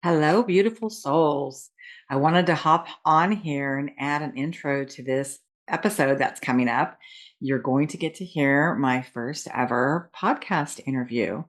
Hello, beautiful souls. I wanted to hop on here and add an intro to this episode that's coming up. You're going to get to hear my first ever podcast interview.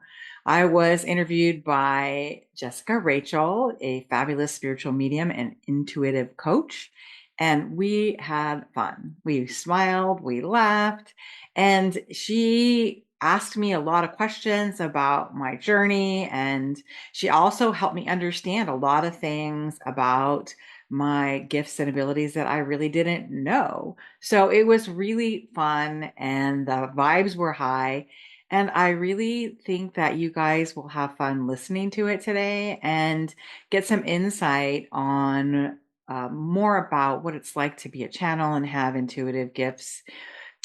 I was interviewed by Jessica Rachel, a fabulous spiritual medium and intuitive coach. And we had fun. We smiled, we laughed, and she asked me a lot of questions about my journey, and she also helped me understand a lot of things about my gifts and abilities that I really didn't know. So it was really fun and the vibes were high. And I really think that you guys will have fun listening to it today and get some insight on more about what it's like to be a channel and have intuitive gifts.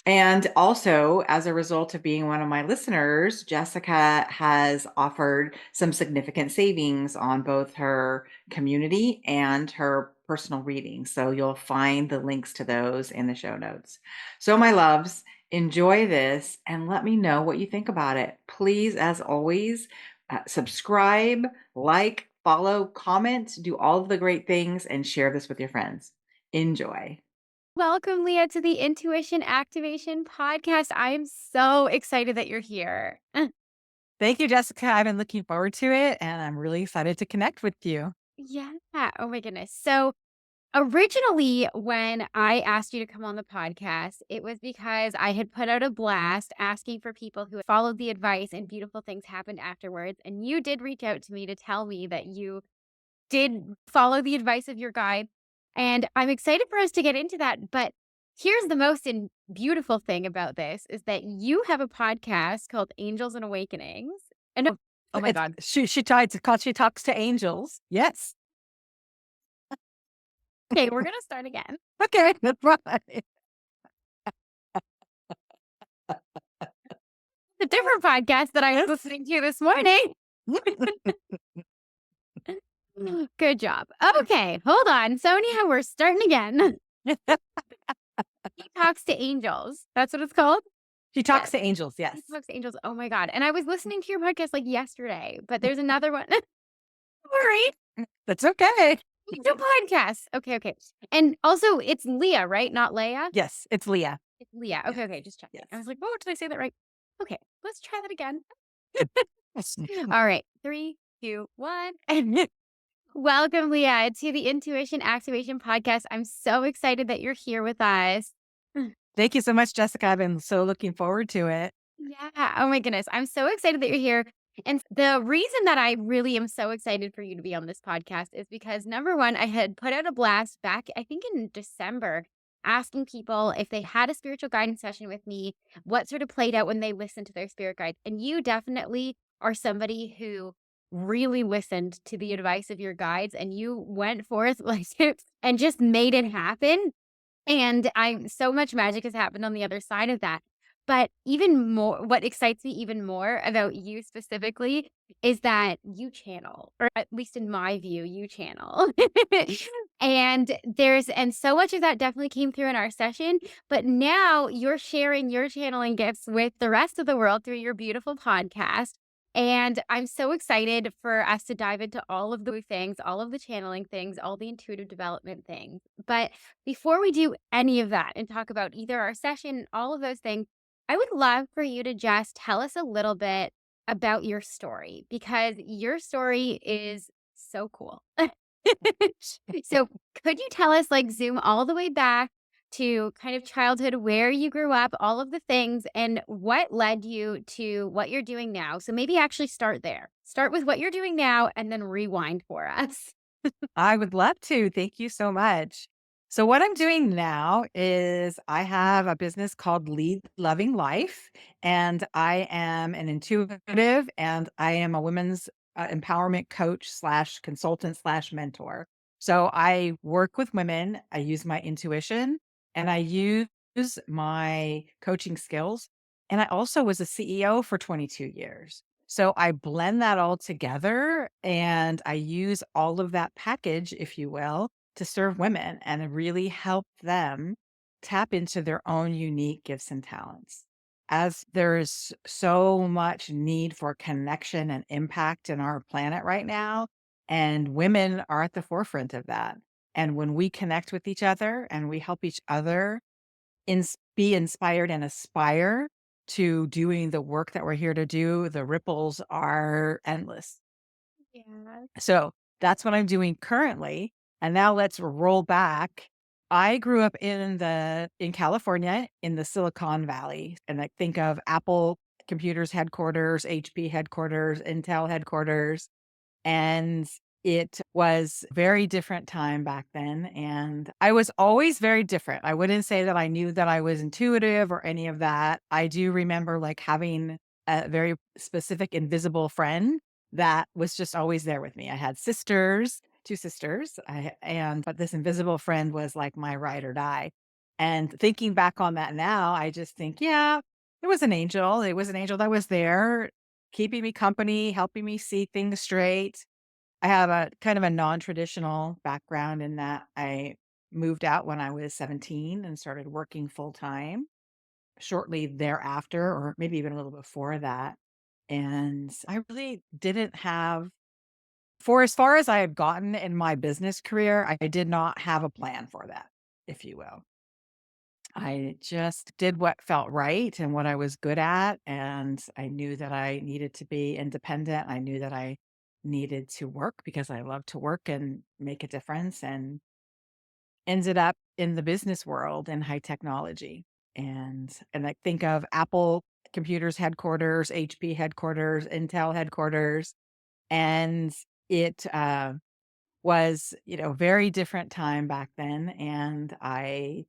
And also, as a result of being one of my listeners, Jessica has offered some significant savings on both her community and her personal readings. So you'll find the links to those in the show notes. So, my loves, enjoy this and let me know what you think about it. Please, as always, subscribe, like, follow, comment, do all of the great things, and share this with your friends. Enjoy. Welcome, Leah, to the Intuition Activation Podcast. I am so excited that you're here. Thank you, Jessica. I've been looking forward to it, and I'm really excited to connect with you. Yeah. Oh my goodness. So, originally, when I asked you to come on the podcast, it was because I had put out a blast asking for people who followed the advice and beautiful things happened afterwards. And you did reach out to me to tell me that you did follow the advice of your guide, and I'm excited for us to get into that, but here's the most beautiful thing about this is that you have a podcast called Angels and Awakenings. And oh my It's god. it's called She Talks to Angels. Yes. Okay, we're gonna start again. Okay, that's right. The different podcast that I was listening to this morning. Good job. Okay, hold on. So anyhow, we're starting again. He talks to angels. That's what it's called? She Talks Yes. to Angels. He Yes. talks to angels. Oh my god. And I was listening to your podcast like yesterday, but there's another one. All right. That's okay. You do podcasts. Okay, okay. And also it's Leah, right? Not Leah? Yes, it's Leah. It's Leah. Yes. Okay, okay, just checking. Yes. I was like, "Oh, did I say that right?" Okay, let's try that again. Yes. All right. 3, 2, 1. And welcome, Leah, to the Intuition Activation Podcast. I'm so excited that you're here with us. Thank you so much, Jessica. I've been so looking forward to it. Yeah. Oh my goodness. I'm so excited that you're here. And the reason that I really am so excited for you to be on this podcast is because number one, I had put out a blast back, I think in December, asking people if they had a spiritual guidance session with me, what sort of played out when they listened to their spirit guide. And you definitely are somebody who really listened to the advice of your guides and you went forth like and just made it happen. And I so much magic has happened on the other side of that. But even more what excites me even more about you specifically is that you channel, or at least in my view, you channel. And so much of that definitely came through in our session, but now you're sharing your channeling gifts with the rest of the world through your beautiful podcast. And I'm so excited for us to dive into all of the things, all of the channeling things, all the intuitive development things. But before we do any of that and talk about either our session, all of those things, I would love for you to just tell us a little bit about your story because your story is so cool. So, could you tell us, like, zoom all the way back to kind of childhood, where you grew up, all of the things, and what led you to what you're doing now? So, maybe actually start there. Start with what you're doing now and then rewind for us. I would love to. Thank you so much. So, what I'm doing now is I have a business called Lead Loving Life, and I am an intuitive and I am a women's empowerment coach slash consultant slash mentor. So, I work with women, I use my intuition, and I use my coaching skills. And I also was a CEO for 22 years. So I blend that all together and I use all of that package, if you will, to serve women and really help them tap into their own unique gifts and talents. As there's so much need for connection and impact in our planet right now, And women are at the forefront of that. And when we connect with each other and we help each other be inspired and aspire to doing the work that we're here to do, the ripples are endless. Yeah. So that's what I'm doing currently. And now let's roll back. I grew up in California in the Silicon Valley, and I think of Apple Computers headquarters, HP headquarters, Intel headquarters, and it was very different time back then, and I was always very different. I wouldn't say that I knew that I was intuitive or any of that. I do remember, like, having a very specific invisible friend that was just always there with me. I had sisters, 2 sisters, but this invisible friend was like my ride or die. And thinking back on that now, I just think, yeah, it was an angel. It was an angel that was there keeping me company, helping me see things straight. I have a kind of a non-traditional background in that I moved out when I was 17 and started working full time shortly thereafter, or maybe even a little before that. And I really didn't have, for as far as I had gotten in my business career, I did not have a plan for that, if you will. I just did what felt right and what I was good at. And I knew that I needed to be independent. I knew that I needed to work because I love to work and make a difference, and ended up in the business world in high technology. And I think of Apple Computers headquarters, HP headquarters, Intel headquarters, and it was, very different time back then. And I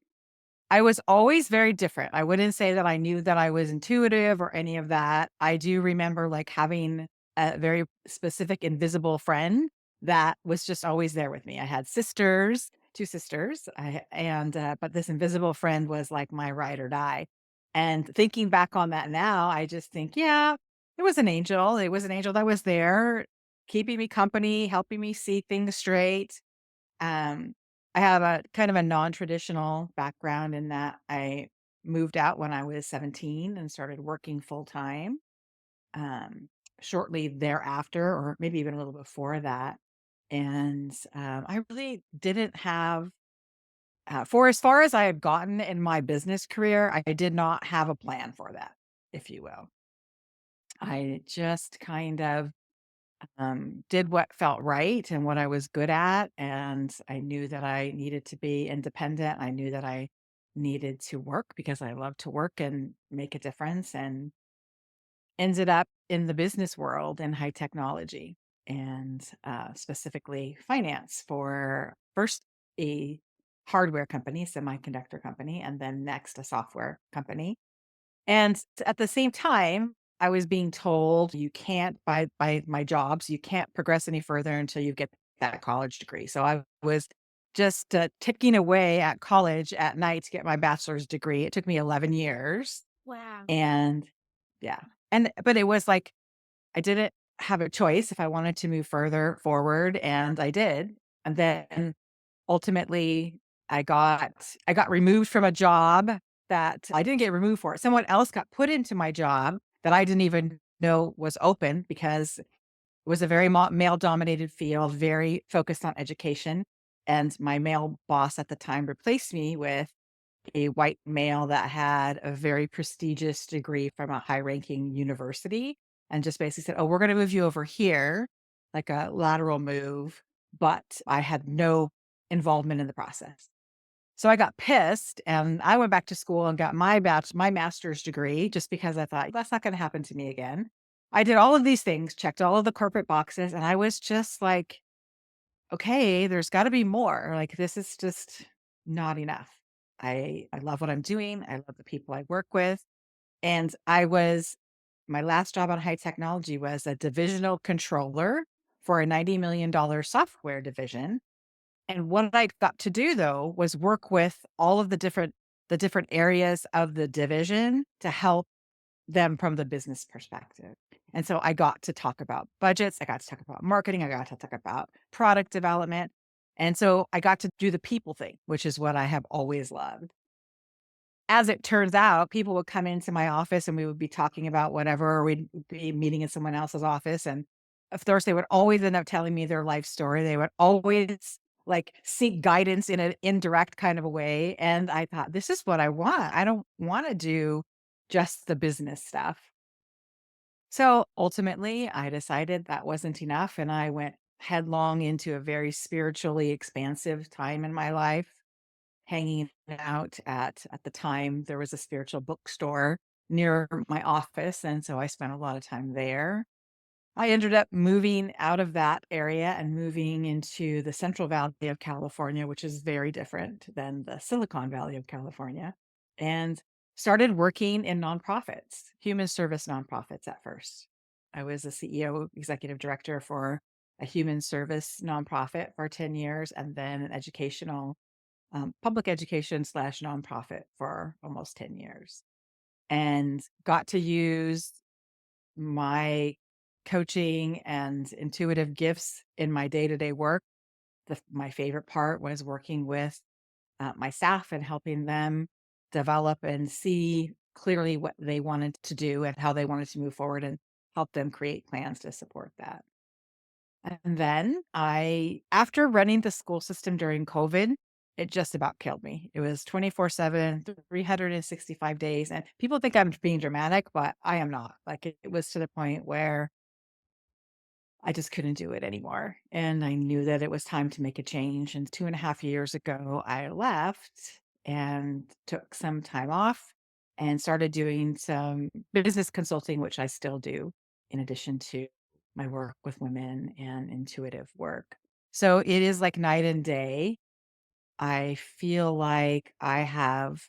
was always very different. I wouldn't say that I knew that I was intuitive or any of that. I do remember, like, having a very specific invisible friend that was just always there with me. I had sisters, 2 sisters, but this invisible friend was like my ride or die. And thinking back on that now, I just think, yeah, it was an angel. It was an angel that was there keeping me company, helping me see things straight. um, I have a kind of a non-traditional background in that I moved out when I was 17 and started working full time, um, shortly thereafter, or maybe even a little before that. And I really didn't have, for as far as I had gotten in my business career, I did not have a plan for that, if you will. I just kind of did what felt right and what I was good at. And I knew that I needed to be independent. I knew that I needed to work because I love to work and make a difference, and ended up in the business world in high technology, and specifically finance for first a hardware company, semiconductor company, and then next a software company. And at the same time, I was being told you can't by my jobs, you can't progress any further until you get that college degree. So I was just ticking away at college at night to get my bachelor's degree. It took me 11 years. Wow. And yeah. But it was like I didn't have a choice if I wanted to move further forward, and I did. And then ultimately, I got removed from a job that I didn't get removed for. Someone else got put into my job that I didn't even know was open, because it was a very male-dominated field, very focused on education, and my male boss at the time replaced me with a white male that had a very prestigious degree from a high-ranking university, and just basically said, "Oh, we're gonna move you over here," like a lateral move, but I had no involvement in the process. So I got pissed, and I went back to school and got my master's degree, just because I thought, "That's not gonna happen to me again." I did all of these things, checked all of the corporate boxes, and I was just like, "Okay, there's gotta be more, like, this is just not enough." I love what I'm doing, I love the people I work with, and my last job on high technology was a divisional controller for a $90 million software division. And what I got to do, though, was work with all of the different areas of the division to help them from the business perspective. And so I got to talk about budgets, I got to talk about marketing, I got to talk about product development. And so I got to do the people thing, which is what I have always loved. As it turns out, people would come into my office and we would be talking about whatever, or we'd be meeting in someone else's office, and of course, they would always end up telling me their life story. They would always like seek guidance in an indirect kind of a way. And I thought, this is what I want. I don't want to do just the business stuff. So ultimately, I decided that wasn't enough. And I went headlong into a very spiritually expansive time in my life, hanging out at the time, there was a spiritual bookstore near my office. And so I spent a lot of time there. I ended up moving out of that area and moving into the Central Valley of California, which is very different than the Silicon Valley of California, and started working in nonprofits, human service nonprofits at first. I was a CEO, executive director for a human service nonprofit for 10 years, and then an educational, public education slash nonprofit for almost 10 years, and got to use my coaching and intuitive gifts in my day-to-day work. My favorite part was working with my staff and helping them develop and see clearly what they wanted to do and how they wanted to move forward and help them create plans to support that. And then after running the school system during COVID, it just about killed me. It was 24/7, 365 days. And people think I'm being dramatic, but I am not. Like it was to the point where I just couldn't do it anymore. And I knew that it was time to make a change. And 2.5 years ago, I left and took some time off and started doing some business consulting, which I still do, in addition to my work with women and intuitive work. So it is like night and day. I feel like I have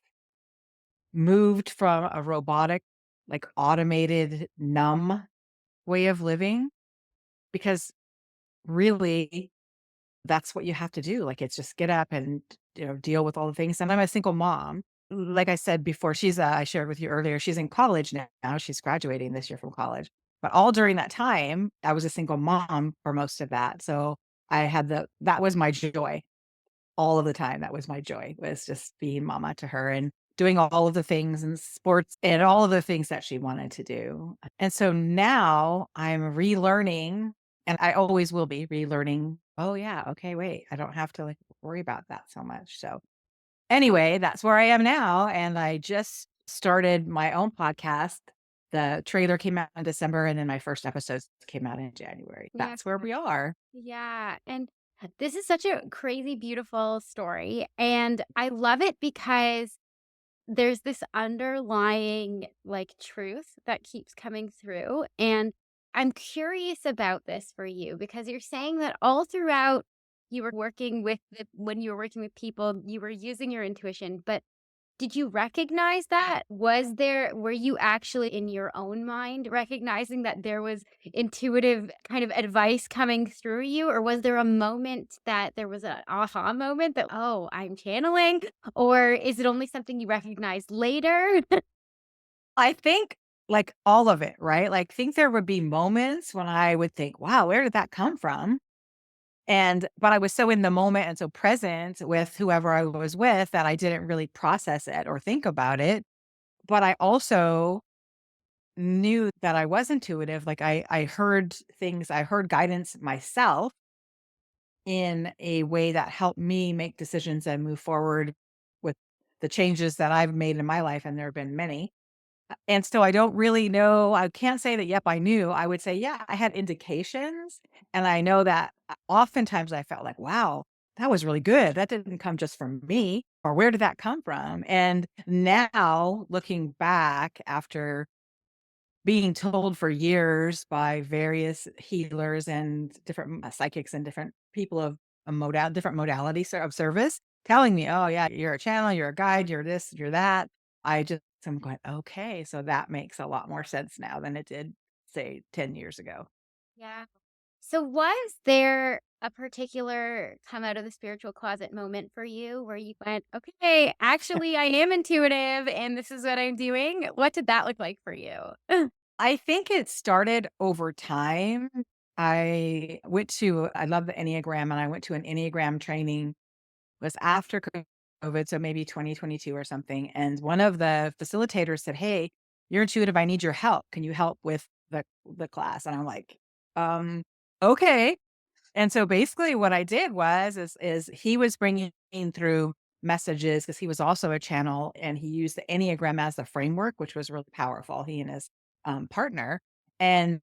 moved from a robotic, like automated, numb way of living because really that's what you have to do. Like, it's just get up and, deal with all the things. And I'm a single mom. Like I said before, I shared with you earlier, she's in college now. She's graduating this year from college. But all during that time, I was a single mom for most of that. So that was my joy all of the time. That was my joy, was just being mama to her and doing all of the things and sports and all of the things that she wanted to do. And so now I'm relearning, and I always will be relearning. Oh yeah, okay, wait, I don't have to like worry about that so much. So anyway, that's where I am now. And I just started my own podcast. The trailer came out in December, and then my first episodes came out in January. Yeah. That's where we are. Yeah. And this is such a crazy, beautiful story. And I love it because there's this underlying like truth that keeps coming through. And I'm curious about this for you because you're saying that all throughout you were working with when you were working with people, you were using your intuition, but did you recognize that? Were you actually in your own mind recognizing that there was intuitive kind of advice coming through you? Or was there a moment that there was an aha moment that, oh, I'm channeling? Or is it only something you recognized later? I think like all of it, right? Like think there would be moments when I would think, wow, where did that come from? But I was so in the moment and so present with whoever I was with that I didn't really process it or think about it. But I also knew that I was intuitive. Like I heard things, I heard guidance myself in a way that helped me make decisions and move forward with the changes that I've made in my life. And there have been many. And so I don't really know. I can't say that, yep, I knew. I would say, yeah, I had indications. And I know that oftentimes I felt like, wow, that was really good. That didn't come just from me. Or where did that come from? And now looking back after being told for years by various healers and different psychics and different people of different modalities of service, telling me, "Oh yeah, you're a channel, you're a guide, you're this, you're that." I'm going, okay, so that makes a lot more sense now than it did, say, 10 years ago. Yeah. So was there a particular come out of the spiritual closet moment for you where you went, okay, actually I am intuitive and this is what I'm doing? What did that look like for you? I think it started over time. I love the Enneagram, and I went to an Enneagram training was after COVID, so maybe 2022 or something. And one of the facilitators said, "Hey, you're intuitive. I need your help. Can you help with the class?" And I'm like, Okay. And so basically what I did is he was bringing in through messages because he was also a channel and he used the Enneagram as the framework, which was really powerful, he and his partner. And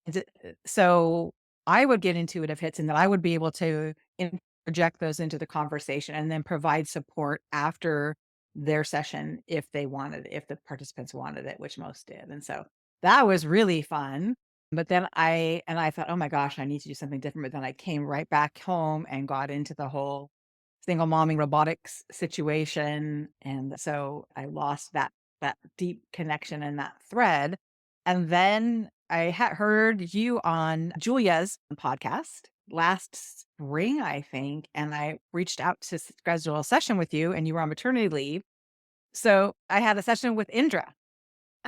so I would get intuitive hits and then I would be able to interject those into the conversation and then provide support after their session if they wanted, if the participants wanted it, which most did. And so that was really fun. But then I thought, "Oh my gosh, I need to do something different," but then I came right back home and got into the whole single momming robotics situation, and so I lost that deep connection and that thread, and then I had heard you on Julia's podcast last spring, I think, and I reached out to schedule a session with you, and you were on maternity leave, so I had a session with Indra.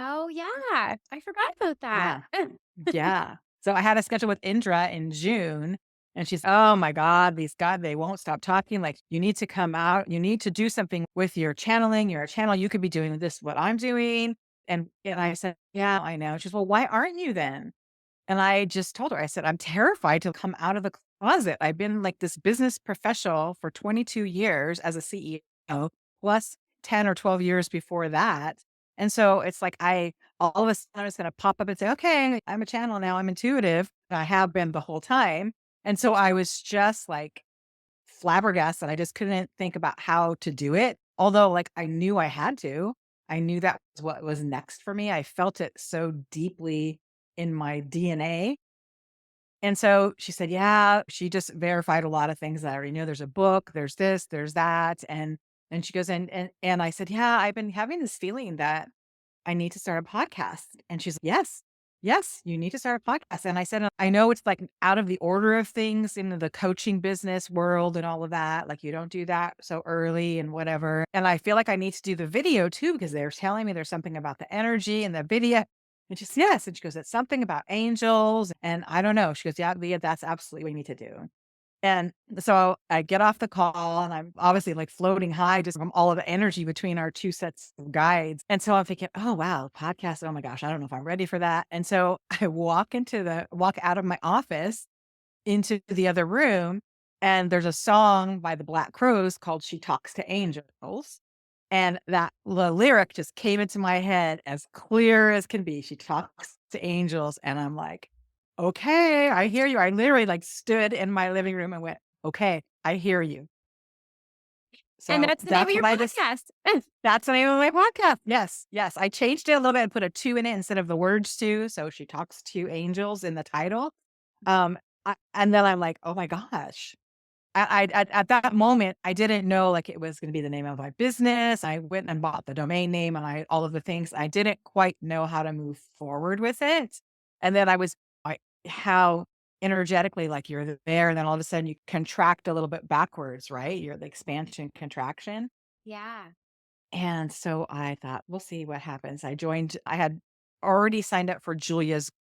Oh, yeah. I forgot about that. Yeah. Yeah. So I had a schedule with Indra in June and she's, oh my God, they won't stop talking. Like, you need to come out. You need to do something with your channeling. You're a channel. You could be doing this, what I'm doing. And I said, yeah, I know. She's, well, why aren't you then? And I just told her, I said, I'm terrified to come out of the closet. I've been like this business professional for 22 years as a CEO, plus 10 or 12 years before that. And so it's like all of a sudden I'm just going to pop up and say, okay, I'm a channel now. I'm intuitive. I have been the whole time. And so I was just like flabbergasted. I just couldn't think about how to do it. Although like I knew I had to. I knew that was what was next for me. I felt it so deeply in my DNA. And so she said, yeah, she just verified a lot of things that I already knew. There's a book, there's this, there's that. And she goes, and I said, yeah, I've been having this feeling that I need to start a podcast. And she's, yes, yes, you need to start a podcast. And I said, I know it's like out of the order of things in the coaching business world and all of that. Like you don't do that so early and whatever. And I feel like I need to do the video too, because they're telling me there's something about the energy in the video. And she's, yes. And she goes, it's something about angels. And I don't know. She goes, yeah, Leah, that's absolutely what we need to do. And so I get off the call and I'm obviously like floating high just from all of the energy between our two sets of guides. And so I'm thinking, oh wow, podcast. Oh my gosh, I don't know if I'm ready for that. And so I walk out of my office into the other room and there's a song by the Black Crows called She Talks to Angels. And the lyric just came into my head as clear as can be. She talks to angels. And I'm like, okay, I hear you. I literally like stood in my living room and went, okay, I hear you. And So that's the name of your podcast. that's the name of my podcast. Yes. Yes. I changed it a little bit and put a two in it instead of the words two. So she talks to angels in the title. Um, and then I'm like, oh my gosh, at that moment, I didn't know like it was going to be the name of my business. I went and bought the domain name and all of the things. I didn't quite know how to move forward with it. And then how energetically like you're there and then all of a sudden you contract a little bit backwards, right? You're the expansion contraction. Yeah. And so I thought, we'll see what happens. I had already signed up for Julia's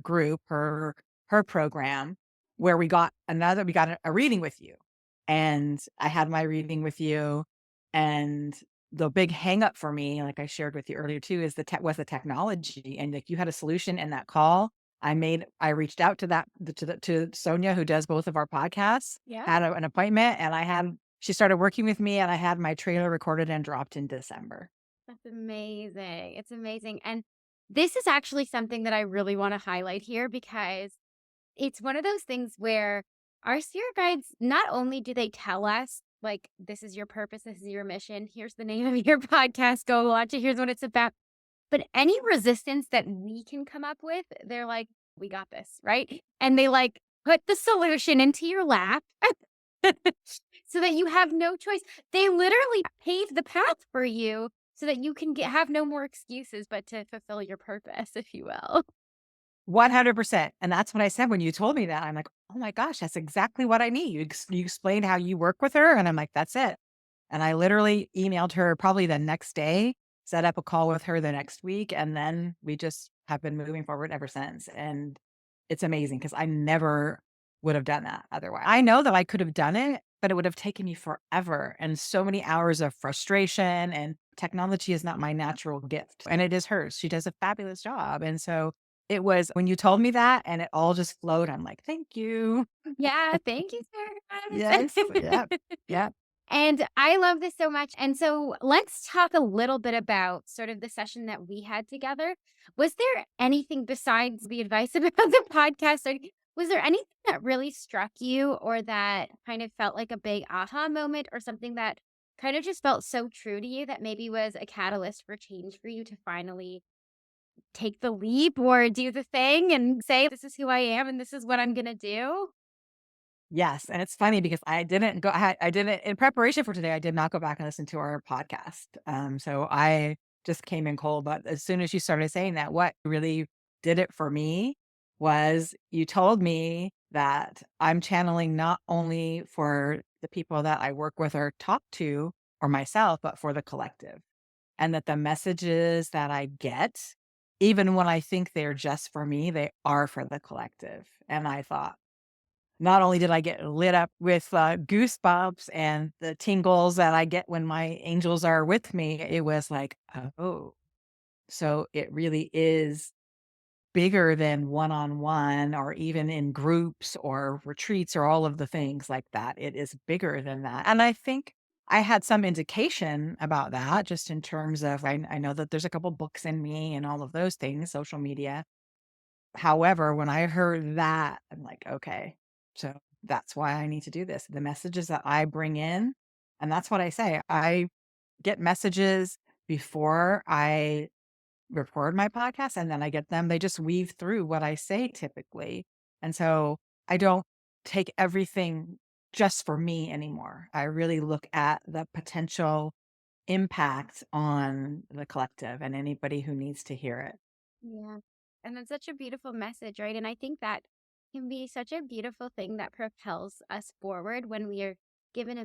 group, her program, where we got a reading with you. And I had my reading with you. And the big hang up for me, like I shared with you earlier too, is was the technology. And like you had a solution in that call. I reached out to to Sonia, who does both of our podcasts, Yeah. had an appointment and she started working with me and I had my trailer recorded and dropped in December. That's amazing. It's amazing. And this is actually something that I really want to highlight here because it's one of those things where our spirit guides, not only do they tell us, like, this is your purpose, this is your mission, here's the name of your podcast, go watch it, here's what it's about. But any resistance that we can come up with, they're like, we got this, right? And they like put the solution into your lap so that you have no choice. They literally pave the path for you so that you can have no more excuses but to fulfill your purpose, if you will. 100%. And that's what I said when you told me that. I'm like, oh my gosh, that's exactly what I need. You explained how you work with her. And I'm like, that's it. And I literally emailed her probably the next day, set up a call with her the next week. And then we just have been moving forward ever since. And it's amazing because I never would have done that otherwise. I know that I could have done it, but it would have taken me forever and so many hours of frustration. And technology is not my natural gift. And it is hers. She does a fabulous job. And so it was when you told me that and it all just flowed, I'm like, "Thank you." Yeah, thank you, Yes. sir. Yep. Yep. And I love this so much. And so let's talk a little bit about sort of the session that we had together. Was there anything besides the advice about the podcast? Or was there anything that really struck you or that kind of felt like a big aha moment or something that kind of just felt so true to you that maybe was a catalyst for change for you to finally take the leap or do the thing and say, this is who I am and this is what I'm going to do? Yes, and it's funny because I didn't in preparation for today, I did not go back and listen to our podcast. So I just came in cold, but as soon as you started saying that, what really did it for me was you told me that I'm channeling not only for the people that I work with or talk to or myself, but for the collective. And that the messages that I get, even when I think they're just for me, they are for the collective. And I thought, not only did I get lit up with, goosebumps and the tingles that I get when my angels are with me, it was like, "Oh, so it really is bigger than one-on-one or even in groups or retreats or all of the things like that. It is bigger than that." And I think I had some indication about that just in terms of I know that there's a couple books in me and all of those things, social media. However, when I heard that, I'm like, "Okay, so that's why I need to do this." The messages that I bring in, and that's what I say, I get messages before I record my podcast, and then I get them, they just weave through what I say typically. And so I don't take everything just for me anymore. I really look at the potential impact on the collective and anybody who needs to hear it. Yeah. And that's such a beautiful message, right? And I think that can be such a beautiful thing that propels us forward when we are given a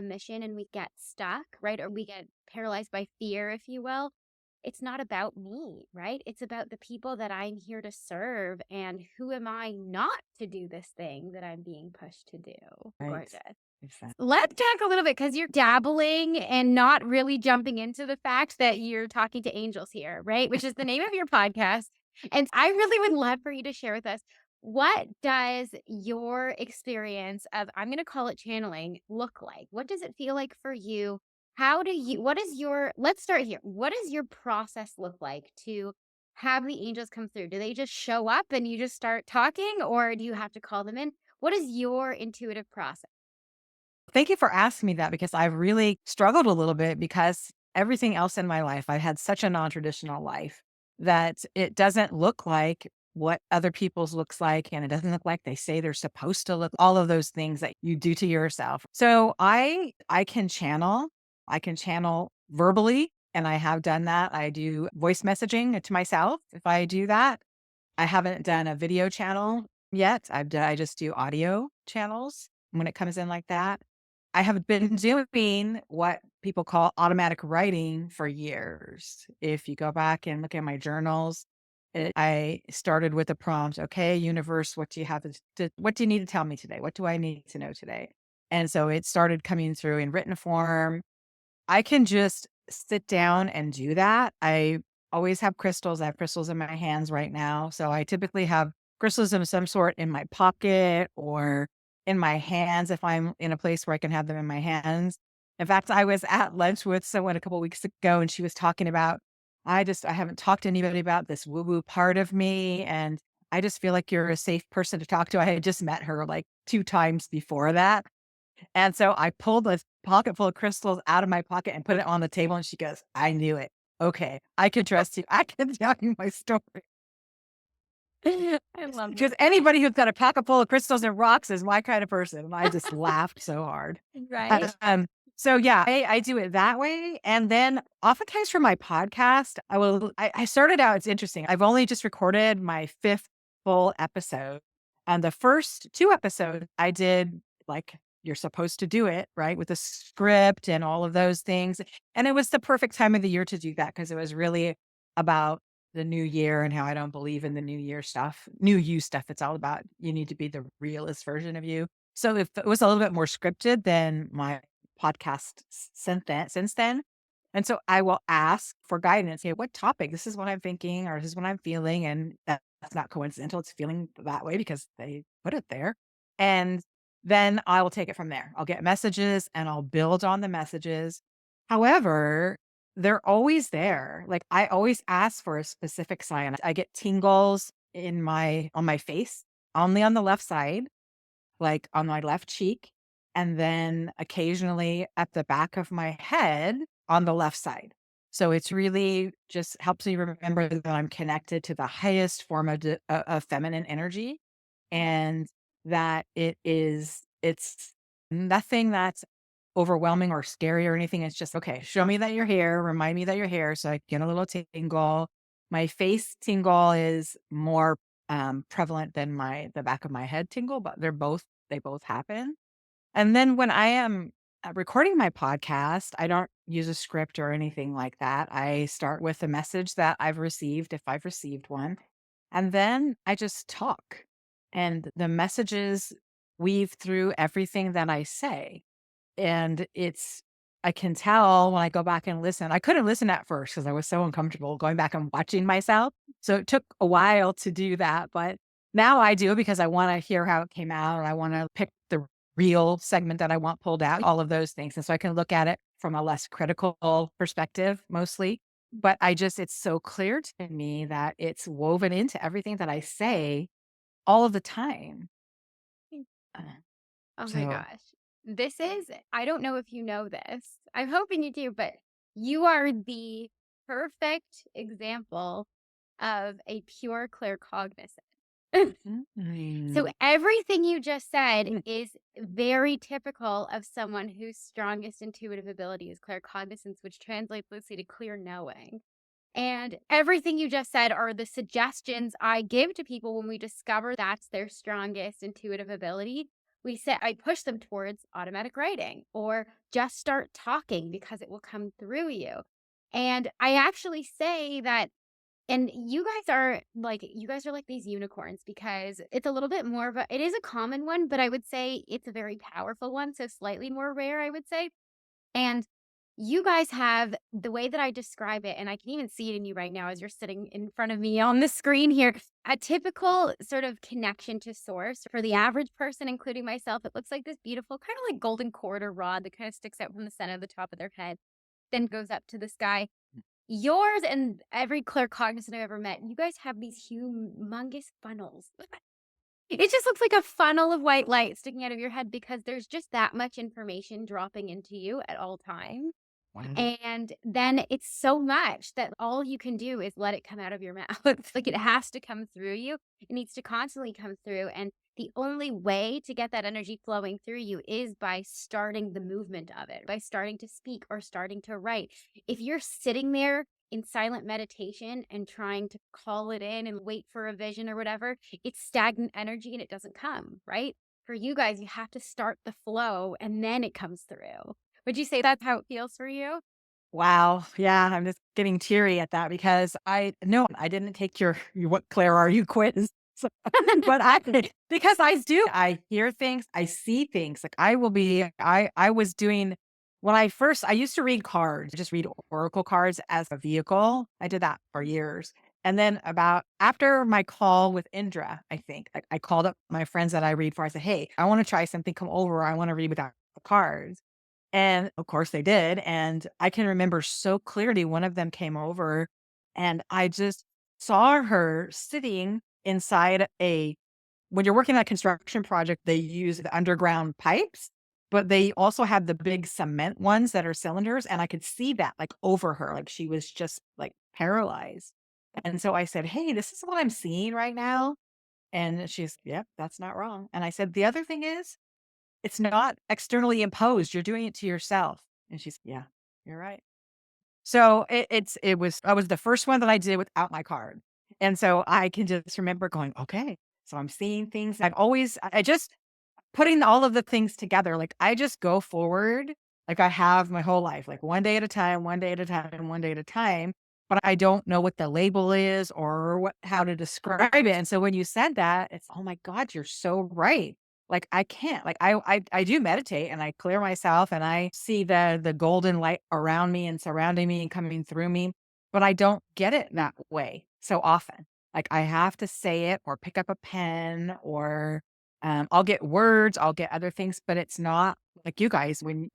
mission and we get stuck, right? Or we get paralyzed by fear, if you will. It's not about me, right? It's about the people that I'm here to serve and who am I not to do this thing that I'm being pushed to do. Right. Gorgeous. Exactly. Let's talk a little bit because you're dabbling and not really jumping into the fact that you're talking to angels here, right? Which is the name of your podcast. And I really would love for you to share with us what does your experience of, I'm going to call it channeling, look like? What does it feel like for you? What is your, let's start here. What does your process look like to have the angels come through? Do they just show up and you just start talking or do you have to call them in? What is your intuitive process? Thank you for asking me that because I've really struggled a little bit because everything else in my life, I've had such a non-traditional life that it doesn't look like what other people's looks like. And it doesn't look like they say they're supposed to look, all of those things that you do to yourself. So I I can channel verbally, and I have done that. I do voice messaging to myself if I do that. I haven't done a video channel yet. I just do audio channels when it comes in like that. I have been doing what people call automatic writing for years. If you go back and look at my journals, I started with a prompt. Okay, universe, what do you have what do you need to tell me today? What do I need to know today? And so it started coming through in written form. I can just sit down and do that. I always have crystals. I have crystals in my hands right now. So I typically have crystals of some sort in my pocket or in my hands if I'm in a place where I can have them in my hands. In fact, I was at lunch with someone a couple weeks ago and she was talking about, I haven't talked to anybody about this woo woo part of me. And I just feel like you're a safe person to talk to. I had just met her like 2 times before that. And so I pulled this pocket full of crystals out of my pocket and put it on the table, and she goes, "I knew it. Okay, I can trust you. I can tell you my story." I love Because it. anybody who's got a pocket full of crystals and rocks is my kind of person, and I just laughed so hard. Right? Um, so yeah, I do it that way, and then oftentimes for my podcast, I started out it's interesting. I've only just recorded my 5th full episode, and the first 2 episodes I did like you're supposed to do it, right, with the script and all of those things, and it was the perfect time of the year to do that because it was really about the new year and how I don't believe in the new year stuff, new you stuff. It's all about you need to be the realest version of you. So if it was a little bit more scripted than my podcast since then. And so I will ask for guidance. Hey, what topic? This is what I'm thinking, or this is what I'm feeling. And that's that's not coincidental. It's feeling that way because they put it there. And then I will take it from there. I'll get messages and I'll build on the messages. However, they're always there. Like I always ask for a specific sign. I get tingles on my face, only on the left side, like on my left cheek, and then occasionally at the back of my head on the left side. So it's really just helps me remember that I'm connected to the highest form of feminine energy, and that it's nothing that's overwhelming or scary or anything. It's just, okay, show me that you're here, remind me that you're here. So I get a little tingle. My face tingle is more prevalent than the back of my head tingle, but they both happen. And then when I am recording my podcast, I don't use a script or anything like that. I start with a message that I've received, if I've received one, and then I just talk. And the messages weave through everything that I say. And I can tell when I go back and listen. I couldn't listen at first because I was so uncomfortable going back and watching myself. So it took a while to do that. But now I do because I want to hear how it came out, or I want to pick the real segment that I want pulled out, all of those things. And so I can look at it from a less critical perspective mostly. But it's so clear to me that it's woven into everything that I say all of the time. Uh, Oh my So, gosh. I don't know if you know this. I'm hoping you do, but you are the perfect example of a pure claircognizant. So mm, everything you just said mm, is very typical of someone whose strongest intuitive ability is claircognizance, which translates loosely to clear knowing. And everything you just said are the suggestions I give to people when we discover that's their strongest intuitive ability. I push them towards automatic writing or just start talking because it will come through you. And I actually say that, and you guys are like these unicorns because it's a little bit more of it is a common one, but I would say it's a very powerful one. So slightly more rare, I would say. And you guys have the way that I describe it, and I can even see it in you right now as you're sitting in front of me on the screen here. A typical sort of connection to source for the average person, including myself, it looks like this beautiful, kind of like golden cord or rod that kind of sticks out from the center of the top of their head, then goes up to the sky. Yours and every claircognizant I've ever met, you guys have these humongous funnels. It just looks like a funnel of white light sticking out of your head because there's just that much information dropping into you at all times. wow. And then it's so much that all you can do is let it come out of your mouth. It's like it has to come through you. It needs to constantly come through. And the only way to get that energy flowing through you is by starting the movement of it, by starting to speak or starting to write. If you're sitting there in silent meditation and trying to call it in and wait for a vision or whatever, it's stagnant energy and it doesn't come, right? For you guys, you have to start the flow and then it comes through. Would you say that's how it feels for you? Wow. Yeah, I'm just getting teary at that because no, I didn't take your what Claire are you quiz. So, but because I hear things, I see things. Like I was doing when I used to read cards, just read oracle cards as a vehicle. I did that for years. And then about after my call with Indra, I think I called up my friends that I read for. I said, "Hey, I want to try something. Come over. I want to read without cards." And of course they did. And I can remember so clearly one of them came over and I just saw her sitting inside when you're working on a construction project, they use the underground pipes, but they also have the big cement ones that are cylinders. And I could see that like over her, like she was just like paralyzed. And so I said, "Hey, this is what I'm seeing right now." And she's, "Yep, that's not wrong." And I said, "The other thing is, it's not externally imposed, you're doing it to yourself." And she's, "Yeah, you're right." So I was the first one that I did without my card. And so I can just remember going, "Okay, so I'm seeing things." I just putting all of the things together, like I just go forward like I have my whole life, like one day at a time, one day at a time, one day at a time. But I don't know what the label is or how to describe it. And so when you said that, it's, oh my God, you're so right. Like I can't, like I do meditate and I clear myself and I see the golden light around me and surrounding me and coming through me, but I don't get it that way so often. Like I have to say it or pick up a pen or I'll get words, I'll get other things, but it's not like you guys when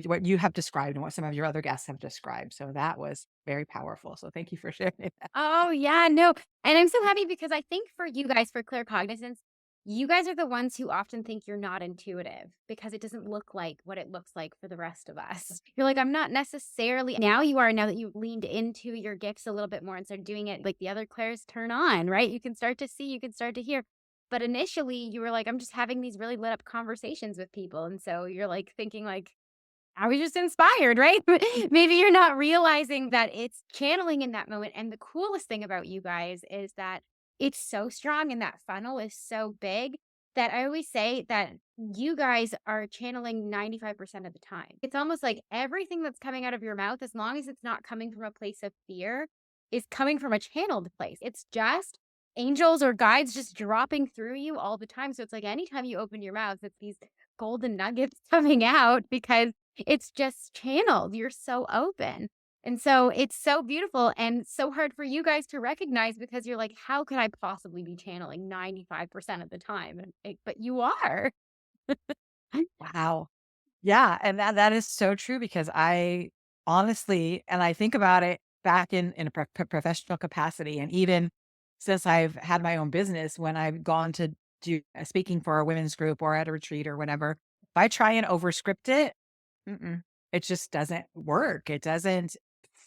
what you have described and what some of your other guests have described. So that was very powerful. So thank you for sharing that. Oh, yeah, no, and I'm so happy because I think for you guys, for claircognizance, you guys are the ones who often think you're not intuitive because it doesn't look like what it looks like for the rest of us. You're like, "I'm not necessarily." Now you are, now that you've leaned into your gifts a little bit more and started doing it like the other clairs turn on, right? You can start to see, you can start to hear. But initially, you were like, "I'm just having these really lit up conversations with people," and so you're, like, thinking like, I was just inspired, right? Maybe you're not realizing that it's channeling in that moment. And the coolest thing about you guys is that it's so strong and that funnel is so big that I always say that you guys are channeling 95% of the time. It's almost like everything that's coming out of your mouth, as long as it's not coming from a place of fear, is coming from a channeled place. It's just angels or guides just dropping through you all the time. So it's like anytime you open your mouth, it's these golden nuggets coming out because it's just channeled. You're so open. And so it's so beautiful and so hard for you guys to recognize because you're like, how could I possibly be channeling 95% of the time? But you are. Wow. Yeah, and that is so true because I honestly and I think about it back in a professional capacity, and even since I've had my own business, when I've gone to do speaking for a women's group or at a retreat or whatever, if I try and overscript it, mm-mm, it just doesn't work. It doesn't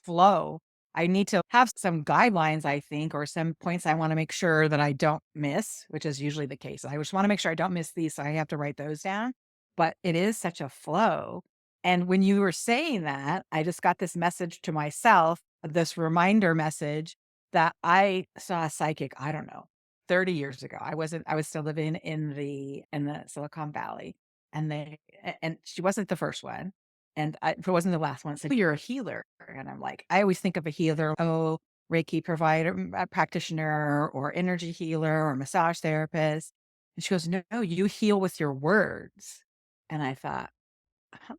flow. I need to have some guidelines, I think, or some points I want to make sure that I don't miss, which is usually the case. I just want to make sure I don't miss these, so I have to write those down, but it is such a flow. And when you were saying that, I just got this message to myself, this reminder message that I saw a psychic, I don't know, 30 years ago. I was still living in the Silicon Valley, and and she wasn't the first one. And it wasn't the last one. Said, "You're a healer." And I'm like, I always think of a healer, oh, Reiki provider, a practitioner or energy healer or massage therapist. And she goes, "No, no, you heal with your words." And I thought,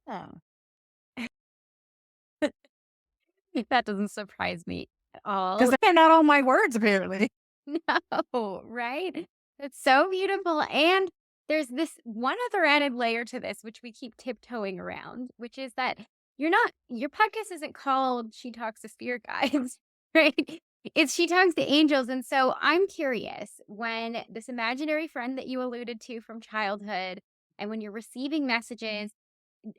"Oh, That doesn't surprise me at because all. they're not all my words, apparently." No, right? It's so beautiful. And there's this one other added layer to this, which we keep tiptoeing around, which is that your podcast isn't called She Talks to Spirit Guides, right? It's She Talks to Angels. And so I'm curious when this imaginary friend that you alluded to from childhood, and when you're receiving messages,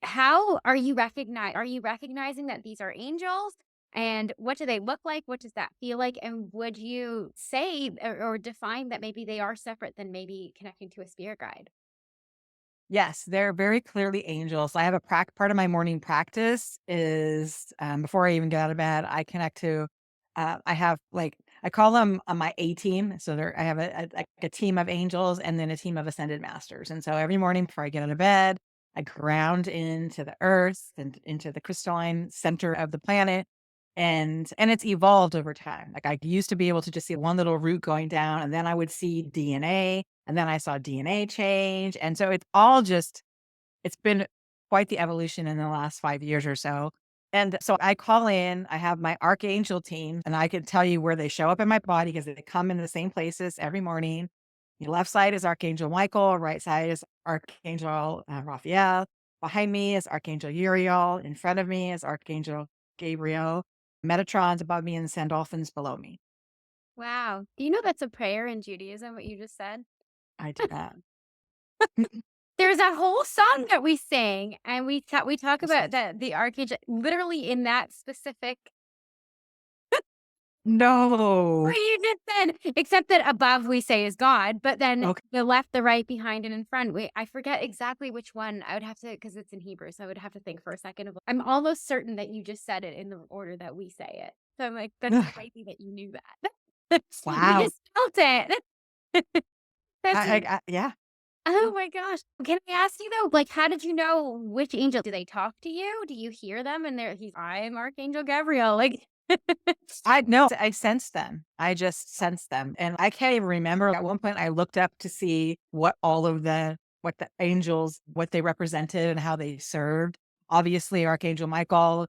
how are you recognizing that these are angels? And what do they look like? What does that feel like? And would you say or define that maybe they are separate than maybe connecting to a spirit guide? Yes, they're very clearly angels. I have a part of my morning practice is before I even get out of bed, I connect to. I have like I call them my A team. So I have like a team of angels and then a team of ascended masters. And so every morning before I get out of bed, I ground into the earth and into the crystalline center of the planet. And it's evolved over time. Like I used to be able to just see one little root going down, and then I would see DNA, and then I saw DNA change. And so it's been quite the evolution in the last 5 years or so. And so I call in, I have my archangel team, and I can tell you where they show up in my body because they come in the same places every morning. Your left side is Archangel Michael, right side is Archangel Raphael. Behind me is Archangel Uriel. In front of me is Archangel Gabriel. Metatron's above me and Sandalphon's below me. Wow. Do you know that's a prayer in Judaism, what you just said? I did not. There's a whole song that we sing, and we talk about the archangel literally in that specific what No. you just said, except that above we say is God, but then Okay. the left, the right, behind, and in front. I forget exactly which one. I would have to because it's in Hebrew, so I would have to think for a second. I'm almost certain that you just said it in the order that we say it. So I'm like, that's crazy that you knew that. You Wow. just felt it. That's Yeah. oh my gosh. Can I ask you though, like, how did you know which angel? Do they talk to you? Do you hear them? And I'm Archangel Gabriel. Like, I no, I sense them. I just sense them. And I can't even remember. At one point I looked up to see what the angels, what they represented and how they served. Obviously, Archangel Michael,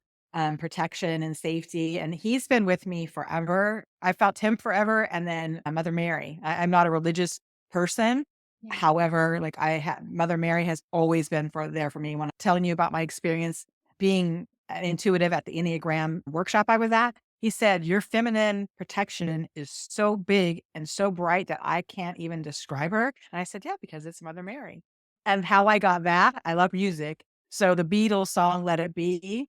protection and safety. And he's been with me forever. I felt him forever. And then Mother Mary. I'm not a religious person. Yeah. However, like Mother Mary has always been there for me. When I'm telling you about my experience being an intuitive at the Enneagram workshop I was at, he said, your feminine protection is so big and so bright that I can't even describe her. And I said, yeah, because it's Mother Mary. And how I got that, I love music. So the Beatles song, Let It Be,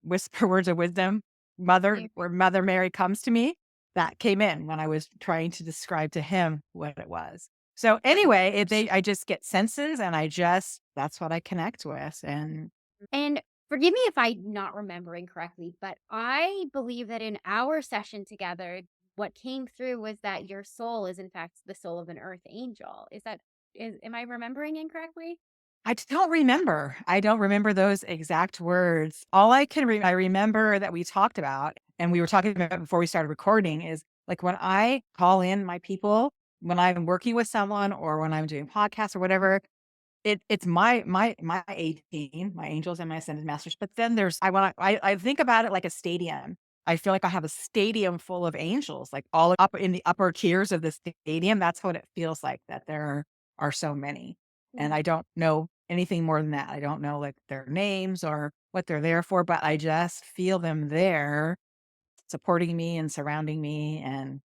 whisper words of wisdom, mother, Favorite. where Mother Mary comes to me, that came in when I was trying to describe to him what it was. So anyway, I just get senses and that's what I connect with. And And forgive me if I'm not remembering correctly, but I believe that in our session together, what came through was that your soul is in fact the soul of an earth angel. Am I remembering incorrectly? don't remember. I don't remember those exact words. All I remember that we talked about, and we were talking about before we started recording, is like when I call in my people, when I'm working with someone or when I'm doing podcasts or whatever, it's my 18, my angels and my ascended masters, but then I think about it like a stadium. I feel like I have a stadium full of angels, like all up in the upper tiers of the stadium. That's what it feels like, that there are so many. And Yeah. I don't know anything more than that. I don't know like their names or what they're there for, but I just feel them there supporting me and surrounding me and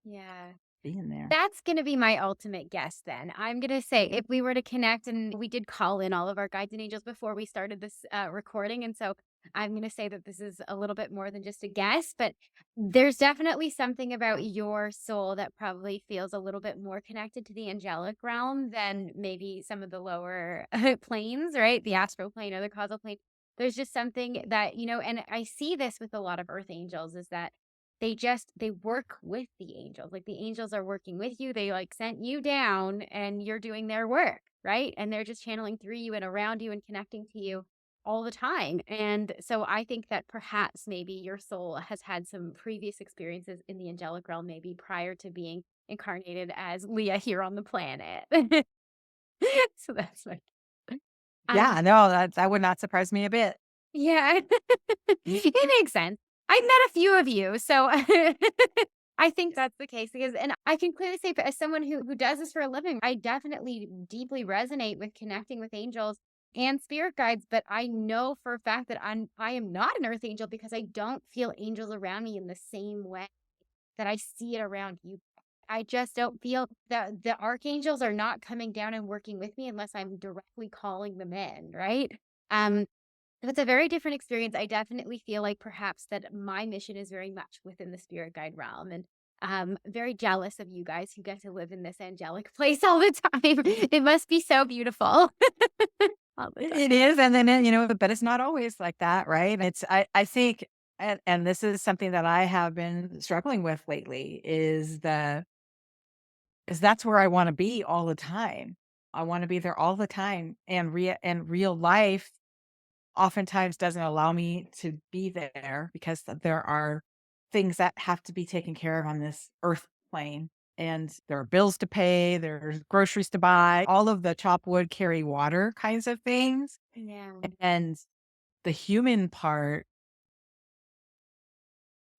Yeah. being there. That's gonna be my ultimate guess then. I'm gonna say if we were to connect, and we did call in all of our guides and angels before we started this recording, and so I'm gonna say that this is a little bit more than just a guess, but there's definitely something about your soul that probably feels a little bit more connected to the angelic realm than maybe some of the lower planes, right? The astral plane or the causal plane. There's just something that, and I see this with a lot of earth angels is that they work with the angels. Like the angels are working with you. They like sent you down and you're doing their work, right? And they're just channeling through you and around you and connecting to you all the time. And so I think that perhaps maybe your soul has had some previous experiences in the angelic realm, maybe prior to being incarnated as Leah here on the planet. So that's like, um, Yeah, no, that would not surprise me a bit. yeah, it makes sense. I met a few of you, so I think that's the case because, and I can clearly say, as someone who does this for a living, I definitely deeply resonate with connecting with angels and spirit guides. But I know for a fact that I am not an earth angel because I don't feel angels around me in the same way that I see it around you. I just don't feel that the archangels are not coming down and working with me unless I'm directly calling them in, right? Um, so it's a very different experience. I definitely feel like perhaps that my mission is very much within the spirit guide realm. And very jealous of you guys who get to live in this angelic place all the time. It must be so beautiful all the time. It is, and then, but it's not always like that, right? I think, and this is something that I have been struggling with lately, is that's where I wanna be all the time. I wanna be there all the time, and real life oftentimes doesn't allow me to be there because there are things that have to be taken care of on this earth plane, and there are bills to pay, there's groceries to buy, all of the chop wood, carry water kinds of things, Yeah. and the human part,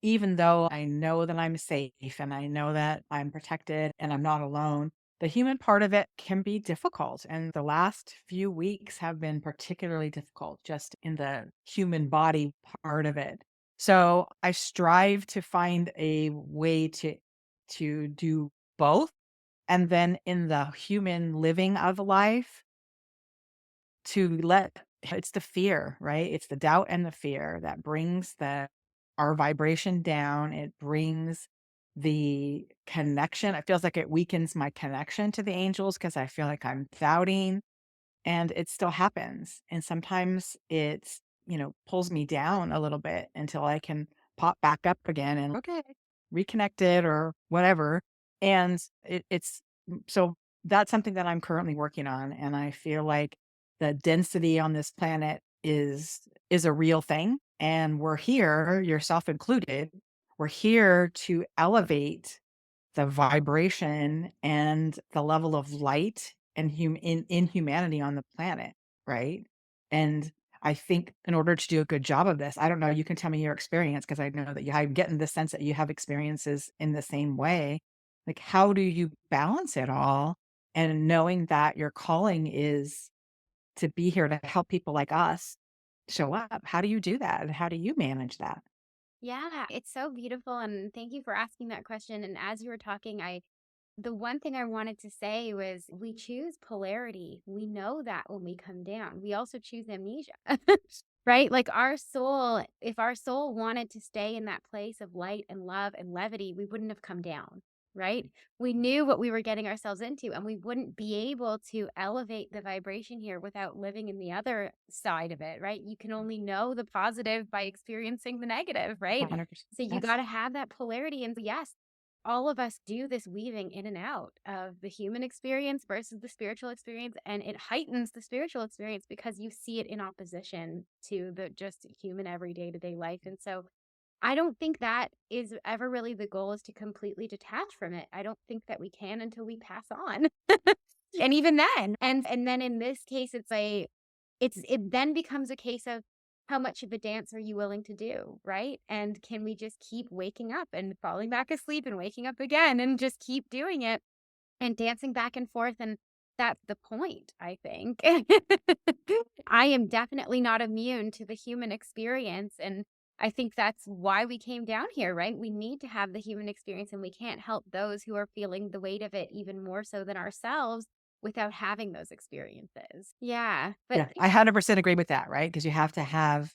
even though I know that I'm safe and I know that I'm protected and I'm not alone, the human part of it can be difficult. And the last few weeks have been particularly difficult just in the human body part of it. So I strive to find a way to do both. And then in the human living of life, to let it's the fear, right? It's the doubt and the fear that brings our vibration down. It brings the connection. It feels like it weakens my connection to the angels because I feel like I'm doubting, and it still happens. And sometimes pulls me down a little bit until I can pop back up again and okay, reconnected or whatever. And so that's something that I'm currently working on. And I feel like the density on this planet is a real thing. And we're here, yourself included, we're here to elevate the vibration and the level of light and in humanity on the planet, right? And I think in order to do a good job of this, I don't know, you can tell me your experience because I know that I'm getting the sense that you have experiences in the same way. Like, how do you balance it all and knowing that your calling is to be here to help people like us show up? How do you do that? And how do you manage that? Yeah, it's so beautiful. And thank you for asking that question. And as you were talking, the one thing I wanted to say was we choose polarity. We know that when we come down, we also choose amnesia, right? Like our soul, if our soul wanted to stay in that place of light and love and levity, we wouldn't have come down, right? We knew what we were getting ourselves into, and we wouldn't be able to elevate the vibration here without living in the other side of it, right? You can only know the positive by experiencing the negative, right? 100%. So you got Yes. to have that polarity. And yes, all of us do this weaving in and out of the human experience versus the spiritual experience, and it heightens the spiritual experience because you see it in opposition to the just human everyday to day life. And so I don't think that is ever really the goal, is to completely detach from it. I don't think that we can until we pass on. And even then, and then in this case, it then becomes a case of how much of a dance are you willing to do, right? And can we just keep waking up and falling back asleep and waking up again and just keep doing it and dancing back and forth? And that's the point, I think. I am definitely not immune to the human experience. And I think that's why we came down here, right? We need to have the human experience, and we can't help those who are feeling the weight of it even more so than ourselves without having those experiences. Yeah. But Yeah, I 100% agree with that, right? Because you have to have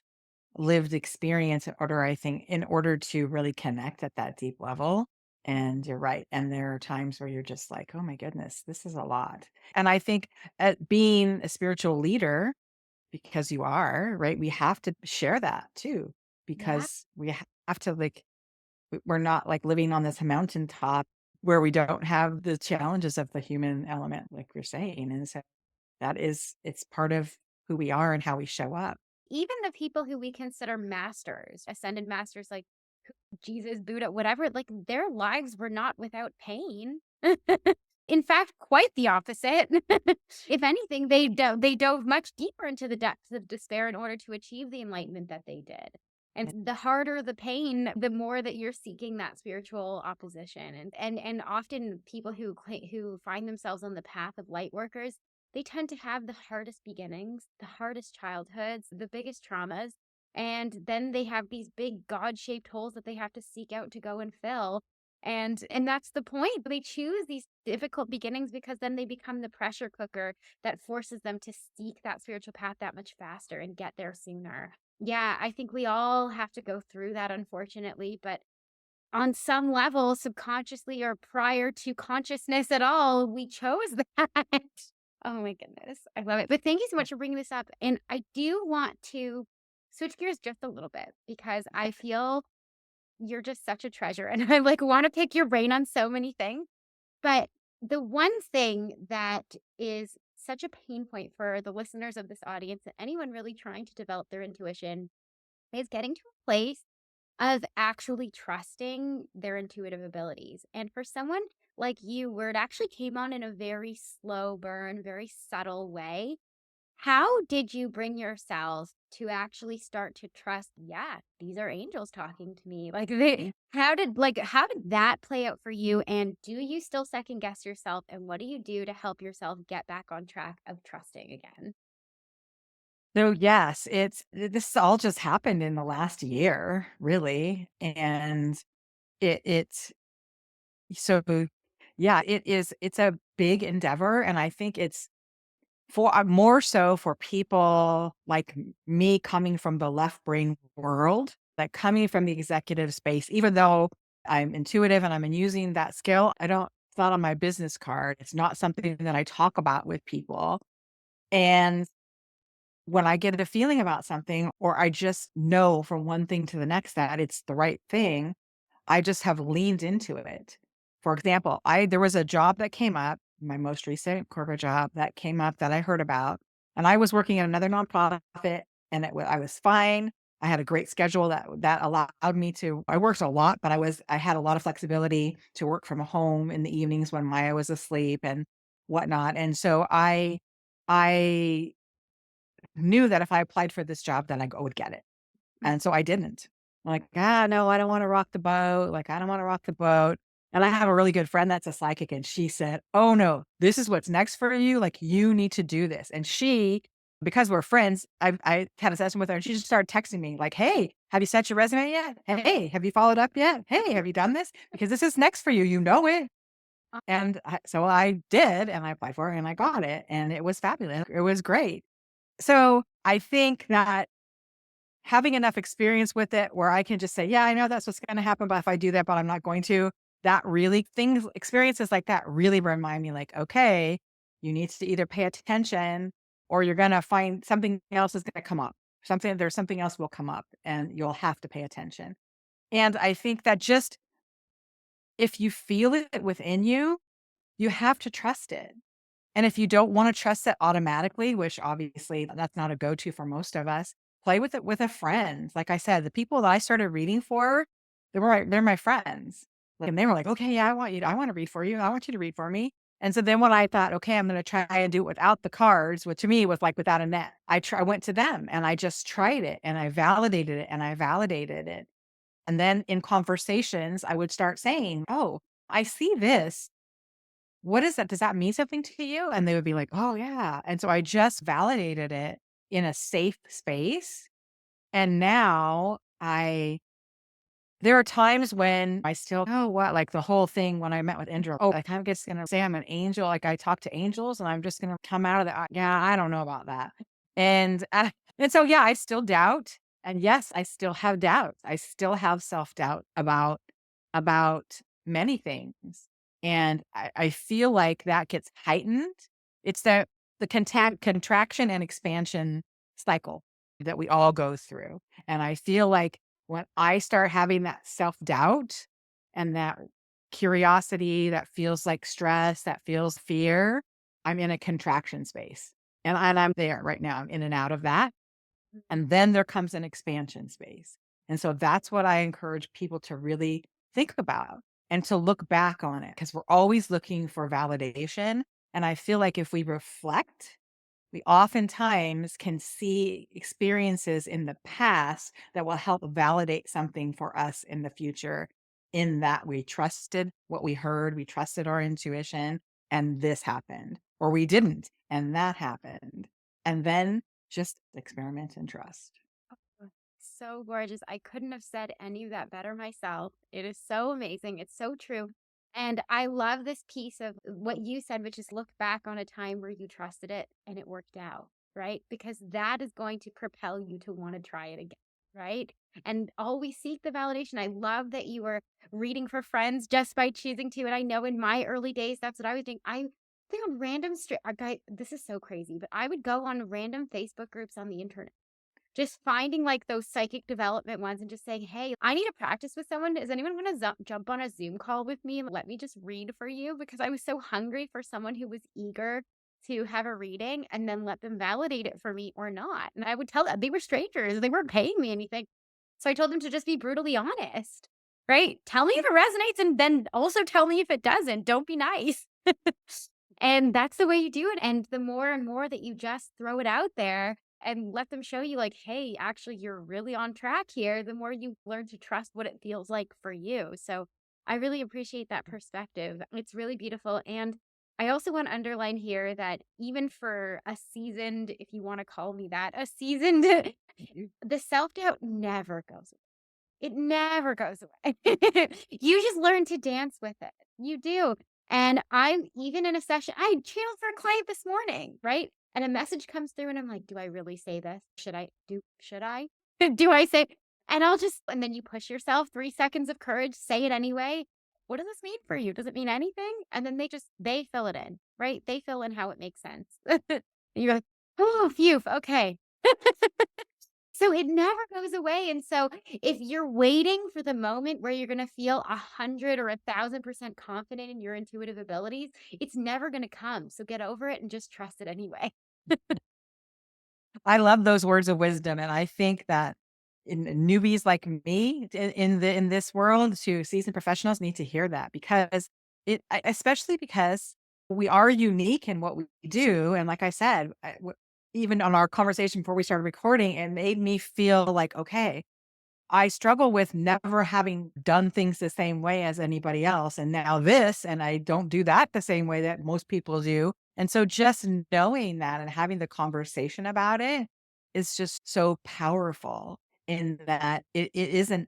lived experience in order, I think, in order to really connect at that deep level. And you're right. And there are times where you're just like, oh my goodness, this is a lot. And I think at being a spiritual leader, because you are, right, we have to share that too, yeah, because we have to like, we're not like living on this mountaintop where we don't have the challenges of the human element, like you're saying. And so it's part of who we are and how we show up. even the people who we consider masters, ascended masters like Jesus, Buddha, whatever, like their lives were not without pain. In fact, quite the opposite. If anything, they dove much deeper into the depths of despair in order to achieve the enlightenment that they did. And the harder the pain, the more that you're seeking that spiritual opposition. And often people who find themselves on the path of light workers, they tend to have the hardest beginnings, the hardest childhoods, the biggest traumas, and then they have these big god-shaped holes that they have to seek out to go and fill. And that's the point. They choose these difficult beginnings because then they become the pressure cooker that forces them to seek that spiritual path that much faster and get there sooner. Yeah, I think we all have to go through that, unfortunately, but on some level, subconsciously or prior to consciousness at all, we chose that. Oh my goodness. I love it. But thank you so much for bringing this up. And I do want to switch gears just a little bit because I feel you're just such a treasure, and I like want to pick your brain on so many things. But the one thing that is such a pain point for the listeners of this audience and anyone really trying to develop their intuition is getting to a place of actually trusting their intuitive abilities. And for someone like you, where it actually came on in a very slow burn, very subtle way, how did you bring yourself to actually start to trust, yeah, these are angels talking to me? Like how did that play out for you? And do you still second guess yourself? And what do you do to help yourself get back on track of trusting again? So yes, this all just happened in the last year, really. And it so yeah, it's a big endeavor. And I think it's for more so for people like me coming from the left brain world, like coming from the executive space, even though I'm intuitive and I'm using that skill, I don't, it's not on my business card. It's not something that I talk about with people. And when I get a feeling about something, or I just know from one thing to the next that it's the right thing, I just have leaned into it. For example, there was a job that came up, my most recent corporate job that came up that I heard about, and I was working at another nonprofit, and I was fine. I had a great schedule that allowed me to. I worked a lot, but I had a lot of flexibility to work from home in the evenings when Maya was asleep and whatnot. And so I knew that if I applied for this job, then I would get it. And so I didn't. I'm like, no, I don't want to rock the boat. Like, I don't want to rock the boat. And I have a really good friend that's a psychic, and she said, oh no, this is what's next for you. Like, you need to do this. And she, because we're friends, I had a session with her, and she just started texting me like, hey, have you sent your resume yet? Hey, have you followed up yet? Hey, have you done this? Because this is next for you. You know it. And so I did, and I applied for it, and I got it, and it was fabulous. It was great. So I think that having enough experience with it where I can just say, yeah, I know that's what's going to happen, but if I do that, but I'm not going to, that really experiences like that really remind me like, okay, you need to either pay attention or you're going to find something else is going to come up. There's something else will come up and you'll have to pay attention. And I think that just if you feel it within you, you have to trust it. And if you don't wanna trust it automatically, which obviously that's not a go-to for most of us, play with it with a friend. Like I said, the people that I started reading for, they're my friends. Like, and they were like, "Okay, yeah, I wanna read for you. I want you to read for me." And so then when I thought, "Okay, I'm gonna try and do it without the cards," which to me was like without a net, I went to them and I just tried it and I validated it and I validated it. And then in conversations, I would start saying, "Oh, I see this. What is that? Does that mean something to you?" And they would be like, "Oh, yeah." And so I just validated it in a safe space. And now there are times when I still, oh, what, like the whole thing when I met with Indra, oh, like I'm just going to say I'm an angel. Like I talk to angels and I'm just going to come out of the, yeah, I don't know about that. And, and so, yeah, I still doubt. And yes, I still have doubts. I still have self doubt about many things. And I feel like that gets heightened. It's the contraction and expansion cycle that we all go through. And I feel like when I start having that self-doubt and that curiosity that feels like stress, that feels fear, I'm in a contraction space. And I'm there right now. I'm in and out of that. And then there comes an expansion space. And so that's what I encourage people to really think about and to look back on it because we're always looking for validation. And I feel like if we reflect, we oftentimes can see experiences in the past that will help validate something for us in the future, in that we trusted what we heard, we trusted our intuition, and this happened, or we didn't, and that happened. And then just experiment and trust. So gorgeous. I couldn't have said any of that better myself. It is so amazing. It's so true. And I love this piece of what you said, which is look back on a time where you trusted it and it worked out, right? Because that is going to propel you to want to try it again, right? And always seek the validation. I love that you were reading for friends just by choosing to. And I know in my early days, that's what I was doing. I think on random this is so crazy, but I would go on random Facebook groups on the internet just finding like those psychic development ones and just saying, hey, I need to practice with someone. Is anyone going to jump on a Zoom call with me and let me just read for you? Because I was so hungry for someone who was eager to have a reading and then let them validate it for me or not. And I would tell them they were strangers, they weren't paying me anything. So I told them to just be brutally honest, right? Tell me if it resonates and then also tell me if it doesn't. Don't be nice. And that's the way you do it. And the more and more that you just throw it out there and let them show you, like, hey, actually, you're really on track here, the more you learn to trust what it feels like for you. So I really appreciate that perspective. It's really beautiful. And I also want to underline here that even for a seasoned, if you want to call me that, a seasoned, the self doubt never goes away. It never goes away. You just learn to dance with it. You do. And I'm even in a session, I channeled for a client this morning, right? And a message comes through and I'm like, do I really say this? Should I? Do I say, and and then you push yourself 3 seconds of courage, say it anyway. What does this mean for you? Does it mean anything? And then they fill it in, right? They fill in how it makes sense. And you're like, oh, phew, okay. So it never goes away. And so if you're waiting for the moment where you're going to feel 100 or 1,000% confident in your intuitive abilities, it's never going to come. So get over it and just trust it anyway. I love those words of wisdom, and I think that newbies like me in this world to seasoned professionals need to hear that because especially because we are unique in what we do, and like I said, even on our conversation before we started recording, it made me feel like, okay, I struggle with never having done things the same way as anybody else. And now this, and I don't do that the same way that most people do. And so just knowing that and having the conversation about it is just so powerful in that it is an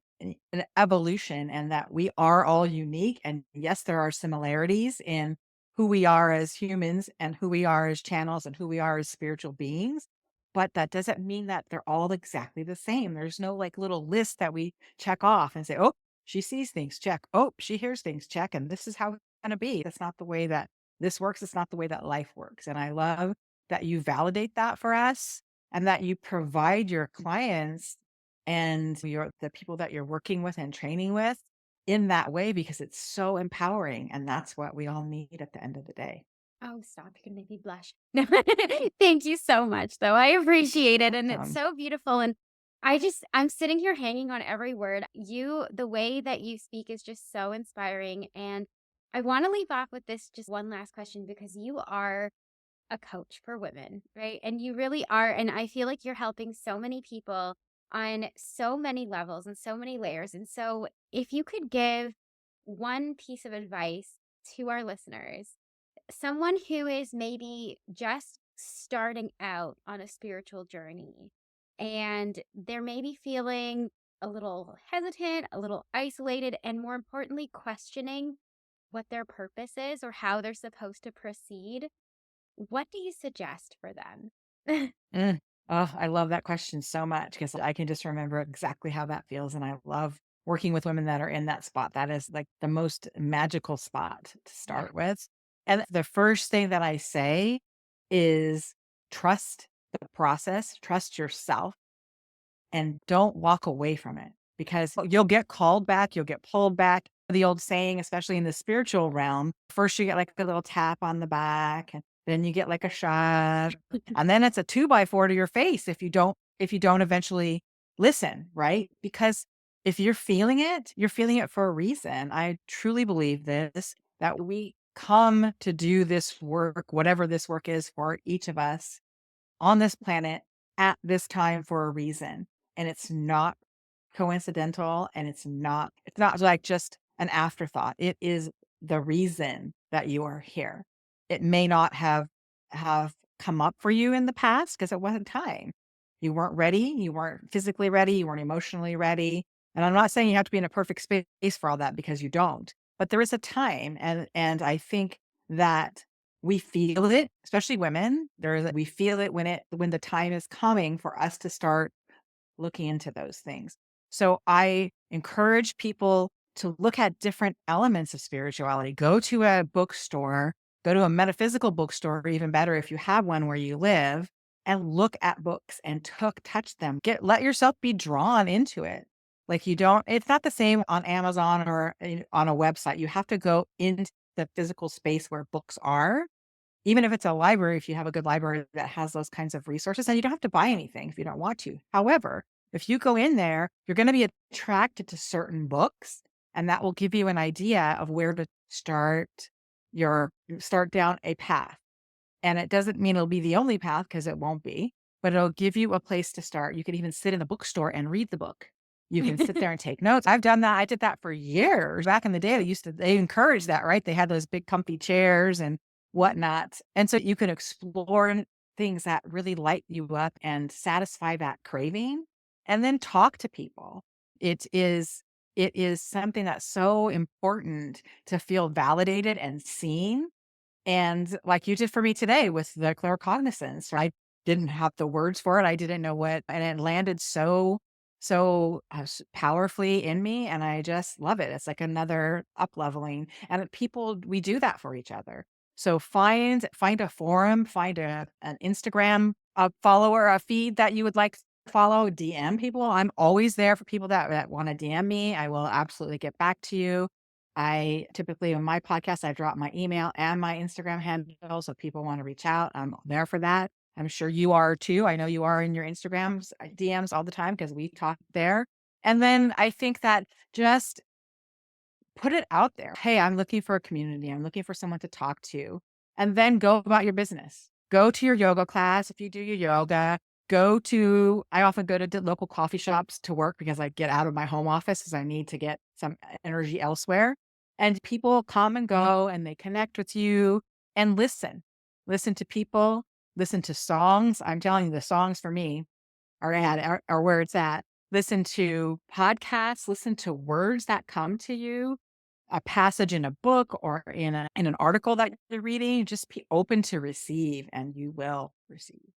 evolution and that we are all unique. And yes, there are similarities in who we are as humans and who we are as channels and who we are as spiritual beings. But that doesn't mean that they're all exactly the same. There's no like little list that we check off and say, oh, she sees things, check. Oh, she hears things, check. And this is how it's going to be. That's not the way that this works. It's not the way that life works. And I love that you validate that for us and that you provide your clients and the people that you're working with and training with in that way because it's so empowering. And that's what we all need at the end of the day. Oh, stop. You're gonna make me blush. No, thank you so much, though. I appreciate it, and it's Awesome. so beautiful, and I'm sitting here hanging on every word. The way that you speak is just so inspiring, and I wanna leave off with this just one last question because you are a coach for women, right? And you really are, and I feel like you're helping so many people on so many levels and so many layers, and so if you could give one piece of advice to our listeners, someone who is maybe just starting out on a spiritual journey and they're maybe feeling a little hesitant, a little isolated, and more importantly, questioning what their purpose is or how they're supposed to proceed, what do you suggest for them? Mm. Oh, I love that question so much because I can just remember exactly how that feels. And I love working with women that are in that spot. That is like the most magical spot to Yeah. start with. And the first thing that I say is trust the process, trust yourself, and don't walk away from it because you'll get called back, you'll get pulled back. The old saying, especially in the spiritual realm, first you get like a little tap on the back, and then you get like a shot, and then it's a 2x4 to your face if you don't eventually listen, right? Because if you're feeling it for a reason. I truly believe this that we come to do this work, whatever this work is for each of us on this planet at this time for a reason. And it's not coincidental and it's not like just an afterthought. It is the reason that you are here. It may not have come up for you in the past because it wasn't time. You weren't ready, you weren't physically ready, you weren't emotionally ready. And I'm not saying you have to be in a perfect space for all that because you don't. But there is a time and I think that we feel it, especially women. We feel it when the time is coming for us to start looking into those things. So I encourage people to look at different elements of spirituality. Go to a bookstore, go to a metaphysical bookstore, or even better if you have one where you live, and look at books and touch them. Let yourself be drawn into it. Like you don't, it's not the same on Amazon or on a website. You have to go into the physical space where books are, even if it's a library, if you have a good library that has those kinds of resources, and you don't have to buy anything if you don't want to. However, if you go in there, you're going to be attracted to certain books, and that will give you an idea of where to start down a path. And it doesn't mean it'll be the only path because it won't be, but it'll give you a place to start. You can even sit in the bookstore and read the book. You can sit there and take notes. I've done that. I did that for years. Back in the day, they encouraged that, right? They had those big comfy chairs and whatnot. And so you can explore things that really light you up and satisfy that craving and then talk to people. It is it is something that's so important to feel validated and seen, and like you did for me today with the claircognizance, I didn't have the words for it. I didn't know what, and it landed so powerfully in me. And I just love it. It's like another up leveling. And people, we do that for each other. So find a forum, find an Instagram follower, a feed that you would like to follow, DM people. I'm always there for people that want to DM me. I will absolutely get back to you. I typically on my podcast, I drop my email and my Instagram handle. So if people want to reach out, I'm there for that. I'm sure you are too. I know you are in your Instagrams, DMs all the time because we talk there. And then I think that just put it out there. Hey, I'm looking for a community. I'm looking for someone to talk to. And then go about your business. Go to your yoga class if you do your yoga. I often go to the local coffee shops to work because I get out of my home office because I need to get some energy elsewhere. And people come and go and they connect with you and listen. Listen to people, listen to songs. I'm telling you, the songs for me are where it's at. Listen to podcasts, listen to words that come to you, a passage in a book or in an article that you're reading. Just be open to receive, and you will receive.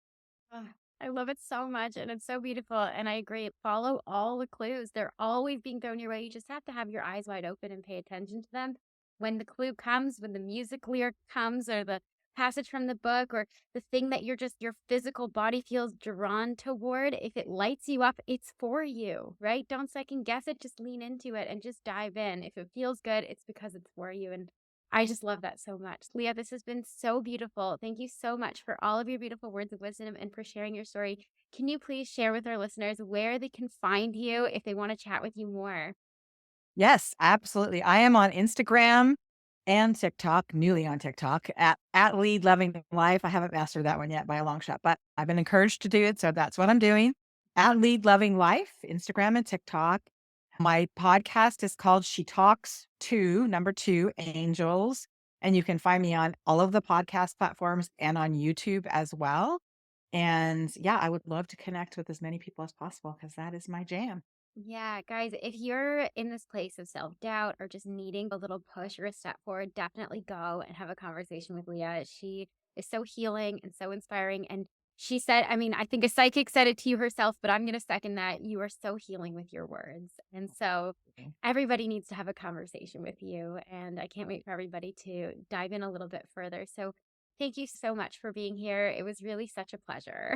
Ugh, I love it so much, and it's so beautiful, and I agree. Follow all the clues. They're always being thrown your way. You just have to have your eyes wide open and pay attention to them. When the clue comes, when the music lyric comes, or the passage from the book, or the thing that your physical body feels drawn toward, if it lights you up, it's for you, right? Don't second guess it. Just lean into it and just dive in. If it feels good, it's because it's for you. And I just love that so much. Leah, this has been so beautiful. Thank you so much for all of your beautiful words of wisdom and for sharing your story. Can you please share with our listeners where they can find you if they want to chat with you more? Yes, absolutely. I am on Instagram and TikTok, newly on TikTok at Lead Loving Life. I haven't mastered that one yet by a long shot, but I've been encouraged to do it. So that's what I'm doing at Lead Loving Life, Instagram and TikTok. My podcast is called She Talks to Number Two Angels. And you can find me on all of the podcast platforms and on YouTube as well. And yeah, I would love to connect with as many people as possible because that is my jam. Yeah, guys, if you're in this place of self doubt or just needing a little push or a step forward, definitely go and have a conversation with Leah. She is so healing and so inspiring. And she said, I mean, I think a psychic said it to you herself, but I'm going to second that. You are so healing with your words. And so everybody needs to have a conversation with you. And I can't wait for everybody to dive in a little bit further. So thank you so much for being here. It was really such a pleasure.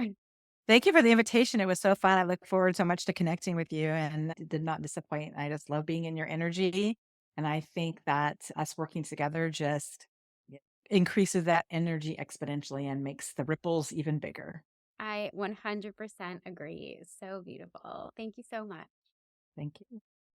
Thank you for the invitation. It was so fun. I look forward so much to connecting with you and it did not disappoint. I just love being in your energy. And I think that us working together just increases that energy exponentially and makes the ripples even bigger. I 100% agree. So beautiful. Thank you so much. Thank you.